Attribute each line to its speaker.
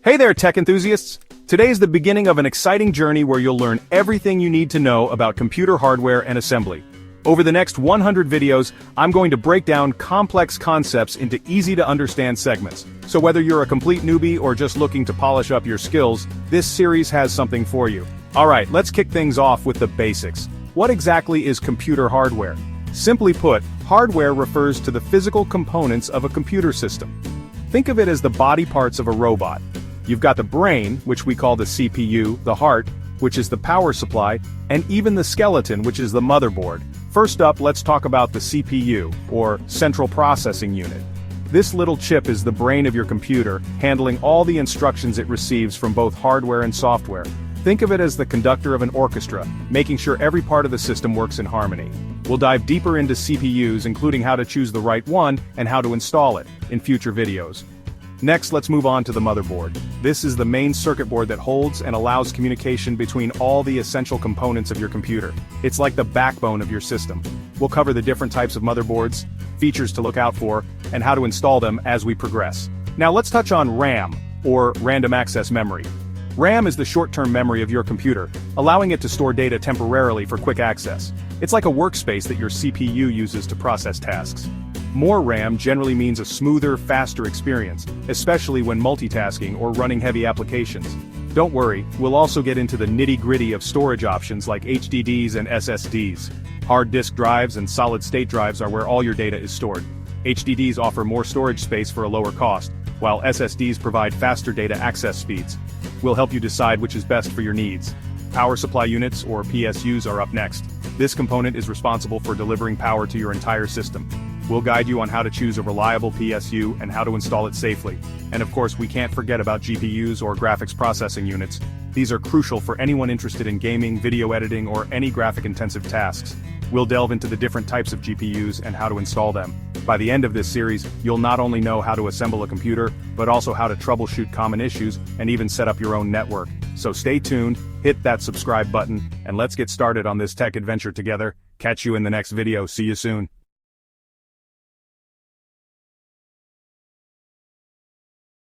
Speaker 1: Hey there, tech enthusiasts! Today is the beginning of an exciting journey where you'll learn everything you need to know about computer hardware and assembly. Over the next 100 videos, I'm going to break down complex concepts into easy-to-understand segments. So whether you're a complete newbie or just looking to polish up your skills, this series has something for you. Alright, let's kick things off with the basics. What exactly is computer hardware? Simply put, hardware refers to the physical components of a computer system. Think of it as the body parts of a robot. You've got the brain, which we call the CPU, the heart, which is the power supply, and even the skeleton, which is the motherboard. First up, let's talk about the CPU, or Central Processing Unit. This little chip is the brain of your computer, handling all the instructions it receives from both hardware and software. Think of it as the conductor of an orchestra, making sure every part of the system works in harmony. We'll dive deeper into CPUs, including how to choose the right one and how to install it, in future videos. Next, let's move on to the motherboard. This is the main circuit board that holds and allows communication between all the essential components of your computer. It's like the backbone of your system. We'll cover the different types of motherboards, features to look out for, and how to install them as we progress. Now let's touch on RAM, or Random Access Memory. RAM is the short-term memory of your computer, allowing it to store data temporarily for quick access. It's like a workspace that your CPU uses to process tasks. More RAM generally means a smoother, faster experience, especially when multitasking or running heavy applications. Don't worry, we'll also get into the nitty-gritty of storage options like HDDs and SSDs. Hard disk drives and solid-state drives are where all your data is stored. HDDs offer more storage space for a lower cost, while SSDs provide faster data access speeds. We'll help you decide which is best for your needs. Power supply units, or PSUs, are up next. This component is responsible for delivering power to your entire system. We'll guide you on how to choose a reliable PSU and how to install it safely. And of course, we can't forget about GPUs, or graphics processing units. These are crucial for anyone interested in gaming, video editing, or any graphic-intensive tasks. We'll delve into the different types of GPUs and how to install them. By the end of this series, you'll not only know how to assemble a computer, but also how to troubleshoot common issues and even set up your own network. So stay tuned, hit that subscribe button, and let's get started on this tech adventure together. Catch you in the next video. See you soon.